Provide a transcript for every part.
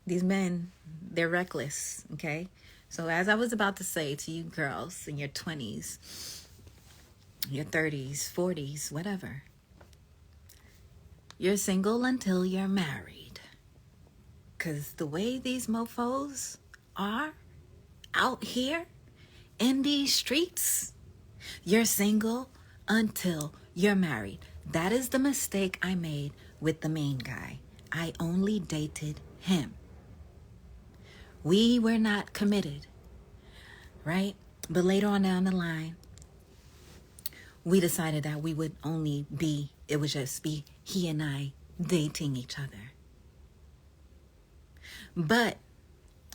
These men, they're reckless, okay? So as I was about to say to you girls in your 20s, your 30s, 40s, whatever, you're single until you're married. Because the way these mofos are out here in these streets, you're single until you're married. That is the mistake I made with the main guy. I only dated him. We were not committed, right? But later on down the line, we decided that we would only be, it would just be he and I dating each other. But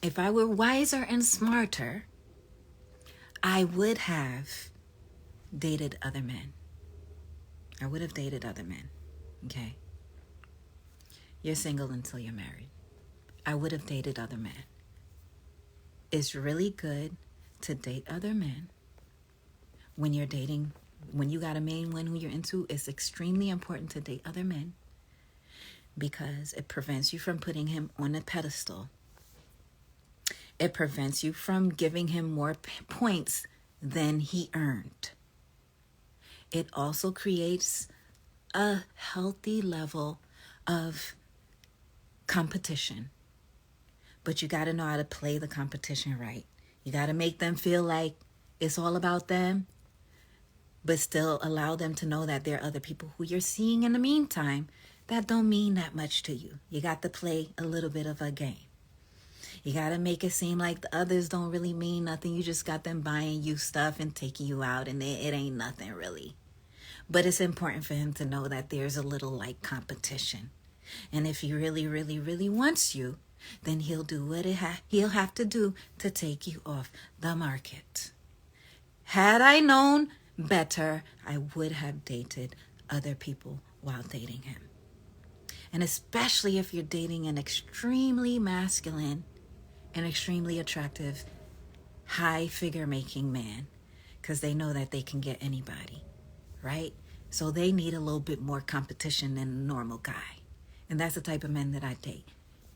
if I were wiser and smarter, I would have dated other men. I would have dated other men, okay? You're single until you're married. I would have dated other men. It's really good to date other men when you're dating. When you got a main one who you're into, it's extremely important to date other men because it prevents you from putting him on a pedestal. It prevents you from giving him more points than he earned. It also creates a healthy level of competition. But you got to know how to play the competition right. You got to make them feel like it's all about them, but still allow them to know that there are other people who you're seeing in the meantime that don't mean that much to you. You got to play a little bit of a game. You got to make it seem like the others don't really mean nothing. You just got them buying you stuff and taking you out, and it ain't nothing really. But it's important for him to know that there's a little like competition. And if he really, really, really wants you, then he'll do what he'll have to do to take you off the market. Had I known better, I would have dated other people while dating him. And especially if you're dating an extremely masculine and extremely attractive, high figure-making man, because they know that they can get anybody, right? So they need a little bit more competition than a normal guy. And that's the type of men that I date.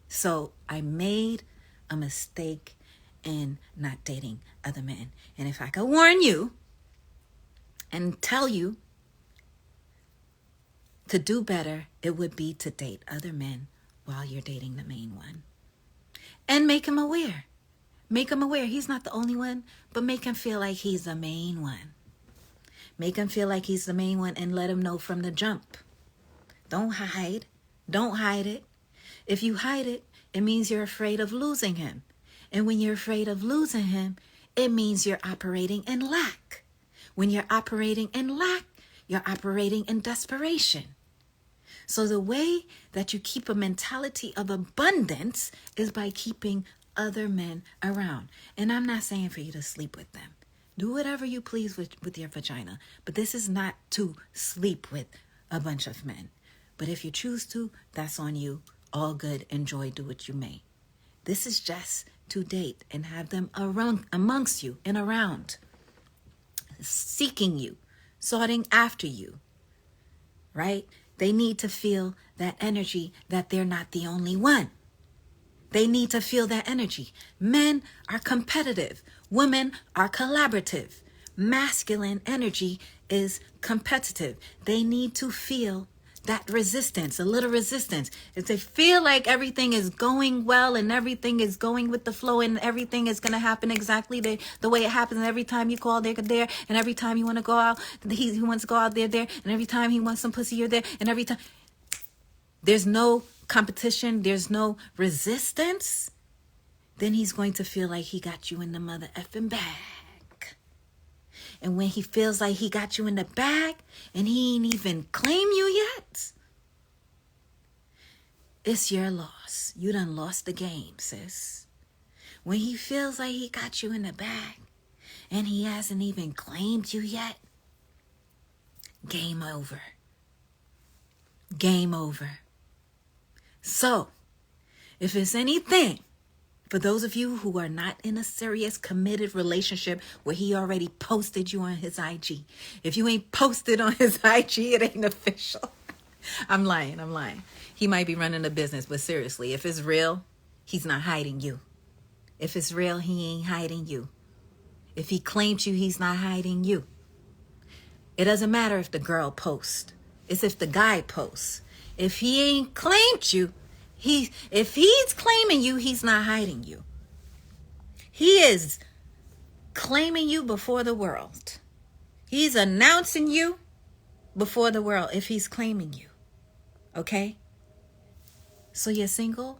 So I made a mistake in not dating other men. And if I could warn you and tell you to do better, it would be to date other men while you're dating the main one. And make him aware. Make him aware he's not the only one, but make him feel like he's the main one. Make him feel like he's the main one and let him know from the jump. Don't hide. Don't hide it. If you hide it, it means you're afraid of losing him. And when you're afraid of losing him, it means you're operating in lack. When you're operating in lack, you're operating in desperation. So the way that you keep a mentality of abundance is by keeping other men around. And I'm not saying for you to sleep with them. Do whatever you please with your vagina. But this is not to sleep with a bunch of men. But if you choose to, that's on you. All good. Enjoy. Do what you may. This is just to date and have them around, amongst you and around. Seeking you. Sorting after you. Right? They need to feel that energy that they're not the only one. They need to feel that energy. Men are competitive. Women are collaborative. Masculine energy is competitive. They need to feel that resistance, a little resistance. If they feel like everything is going well and everything is going with the flow and everything is going to happen exactly the way it happens, and every time you call, they're there, and every time you want to go out, he wants to go out, they're there, and every time he wants some pussy, you're there, and every time there's no competition, there's no resistance, then he's going to feel like he got you in the mother effing bag. And when he feels like he got you in the bag and he ain't even claim you yet, it's your loss. You done lost the game, sis. When he feels like he got you in the bag and he hasn't even claimed you yet, game over. Game over. So, if it's anything, for those of you who are not in a serious committed relationship where he already posted you on his IG. If you ain't posted on his IG, it ain't official. I'm lying. He might be running a business, but seriously, if it's real, he's not hiding you. If it's real, he ain't hiding you. If he claimed you, he's not hiding you. It doesn't matter if the girl posts. It's if the guy posts. If he ain't claimed you, if he's claiming you, he's not hiding you. He is claiming you before the world. He's announcing you before the world if he's claiming you. Okay? So you're single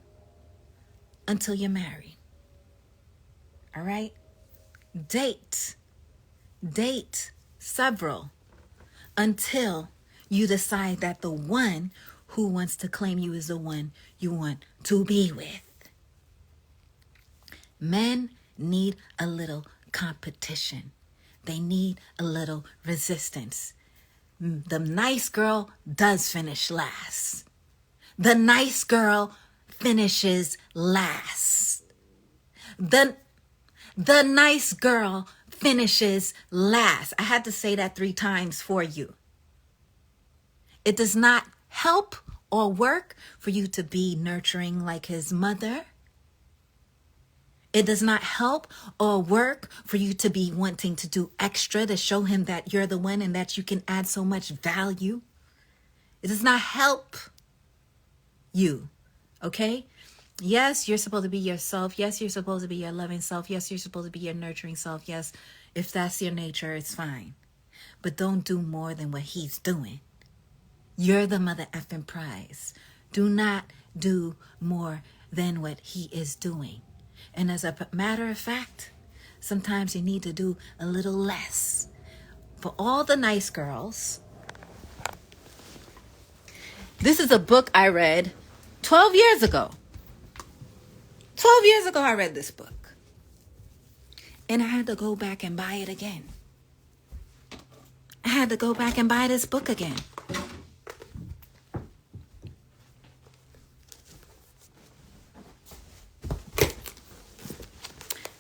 until you're married. All right? Date several until you decide that the one who wants to claim you is the one you want to be with. Men need a little competition. They need a little resistance. The nice girl does finish last. The nice girl finishes last. The nice girl finishes last. I had to say that 3 times for you. It does not help or work for you to be nurturing like his mother. It does not help or work for you to be wanting to do extra to show him that you're the one and that you can add so much value. It does not help you, okay? Yes, you're supposed to be yourself. Yes, you're supposed to be your loving self. Yes, you're supposed to be your nurturing self. Yes, if that's your nature, it's fine. But don't do more than what he's doing. You're the mother effing prize. Do not do more than what he is doing. And as a matter of fact, sometimes you need to do a little less. For all the nice girls, this is a book I read 12 years ago. 12 years ago I read this book. And I had to go back and buy it again. I had to go back and buy this book again.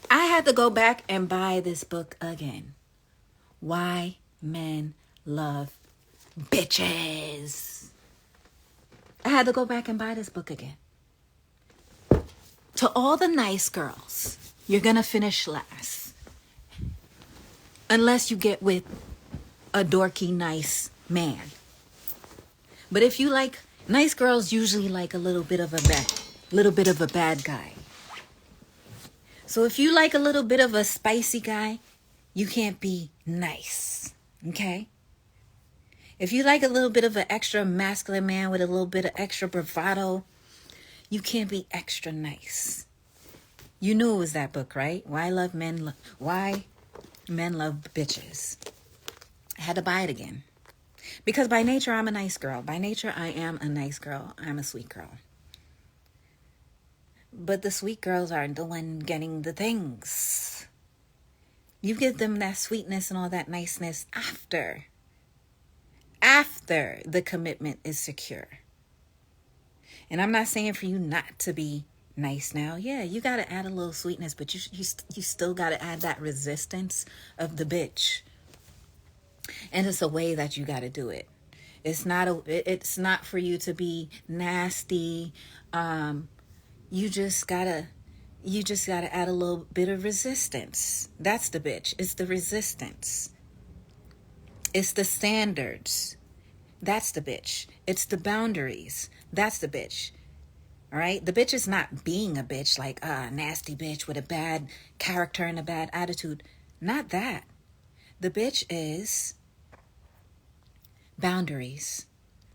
I had to go back and buy this book again. Why Men Love Bitches. I had to go back and buy this book again. To all the nice girls, you're going to finish last. Unless you get with a dorky, nice man. But if you like, nice girls usually like a little bit of a bad guy. So if you like a little bit of a spicy guy, you can't be nice, okay? If you like a little bit of an extra masculine man with a little bit of extra bravado, you can't be extra nice. You knew it was that book, right? Why Men Love Bitches. I had to buy it again. Because by nature, I'm a nice girl. By nature, I am a nice girl. I'm a sweet girl. But the sweet girls aren't the one getting the things. You give them that sweetness and all that niceness after the commitment is secure. And I'm not saying for you not to be nice now. Yeah, you got to add a little sweetness, but you still got to add that resistance of the bitch. And it's a way that you got to do it. It's not for you to be nasty. You just gotta add a little bit of resistance. That's the bitch. It's the resistance. It's the standards. That's the bitch. It's the boundaries. That's the bitch. All right? The bitch is not being a bitch, like a nasty bitch with a bad character and a bad attitude. Not that. The bitch is boundaries,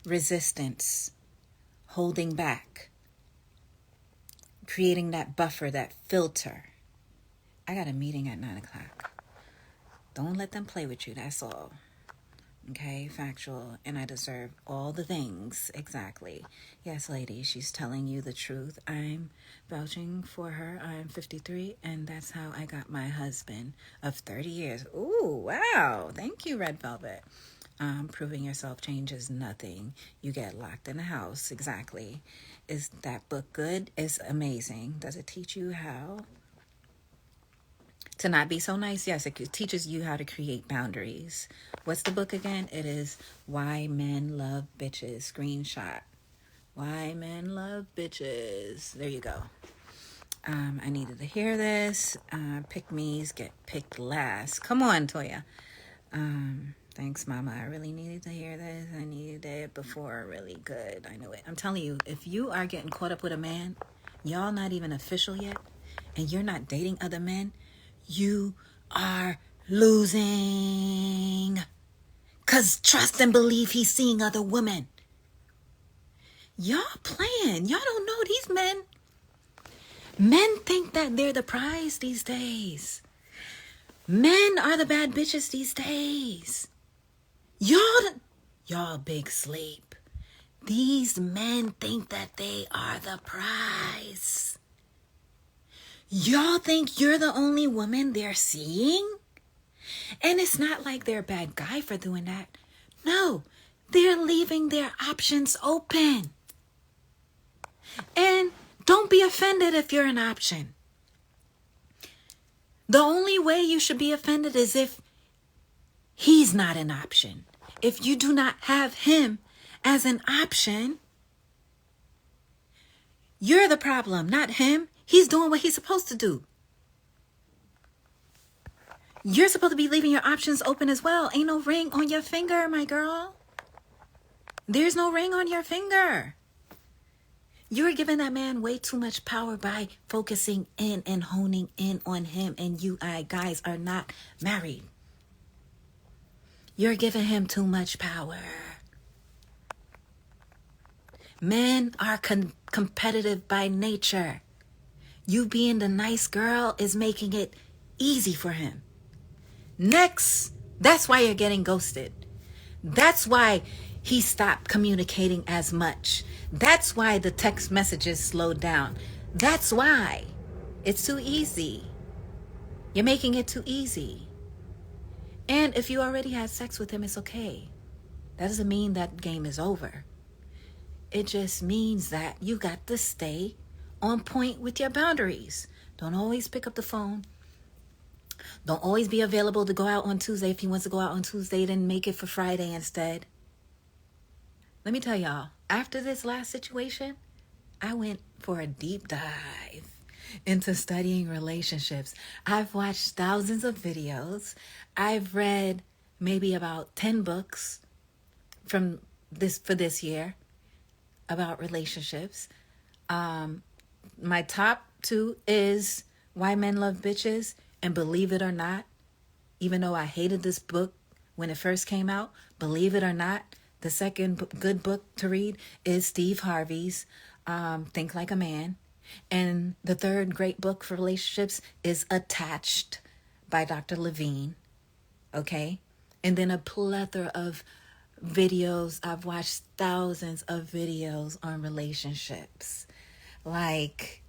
resistance, holding back, creating that buffer, that filter. I got a meeting at 9 o'clock. Don't let them play with you, that's all. Okay, factual, and I deserve all the things, exactly. Yes, lady, she's telling you the truth. I'm vouching for her. I'm 53, and that's how I got my husband of 30 years. Ooh, wow. Thank you, Red Velvet. Proving yourself changes nothing. You get locked in a house, exactly. Is that book good? It's amazing. Does it teach you how to not be so nice? Yes, it teaches you how to create boundaries. What's the book again? It is Why Men Love Bitches. Screenshot. Why Men Love Bitches. There you go. I needed to hear this. Pick me's get picked last. Come on, Toya. Thanks, Mama. I really needed to hear this. I needed it before. Really good. I know it. I'm telling you, if you are getting caught up with a man, y'all not even official yet, and you're not dating other men, you are losing. Because trust and believe he's seeing other women. Y'all playing. Y'all don't know these men. Men think that they're the prize these days. Men are the bad bitches these days. Y'all big sleep. These men think that they are the prize. Y'all think you're the only woman they're seeing? And it's not like they're a bad guy for doing that. No, they're leaving their options open. And don't be offended if you're an option. The only way you should be offended is if he's not an option. If you do not have him as an option, you're the problem, not him. He's doing what he's supposed to do. You're supposed to be leaving your options open as well. Ain't no ring on your finger, my girl. There's no ring on your finger. You're giving that man way too much power by focusing in and honing in on him. And you guys are not married. You're giving him too much power. Men are competitive by nature. You being the nice girl is making it easy for him. Next, that's why you're getting ghosted. That's why he stopped communicating as much. That's why the text messages slowed down. That's why. It's too easy. You're making it too easy. And if you already had sex with him, it's okay. That doesn't mean that game is over. It just means that you got to stay on point with your boundaries. Don't always pick up the phone. Don't always be available to go out on Tuesday. If he wants to go out on Tuesday, then make it for Friday instead. Let me tell y'all, after this last situation, I went for a deep dive into studying relationships. I've watched thousands of videos. I've read maybe about 10 books for this year about relationships. My top 2 is Why Men Love Bitches, and believe it or not, even though I hated this book when it first came out, believe it or not, the second good book to read is Steve Harvey's Think Like a Man. And the third great book for relationships is Attached by Dr. Levine. Okay? And then a plethora of videos. I've watched thousands of videos on relationships. Like,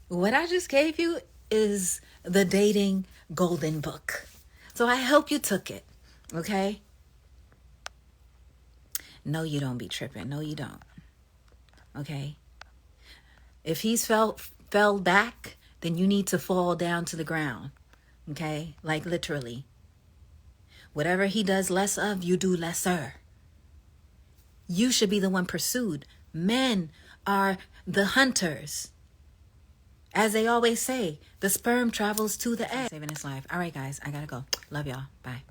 what I just gave you is the dating golden book. So I hope you took it. Okay? No, you don't be tripping. No, you don't. Okay? If he's fell back, then you need to fall down to the ground. Okay? Like literally. Whatever he does less of, you do lesser. You should be the one pursued. Men are the hunters. As they always say, the sperm travels to the egg. Saving his life. All right, guys, I gotta go. Love y'all. Bye.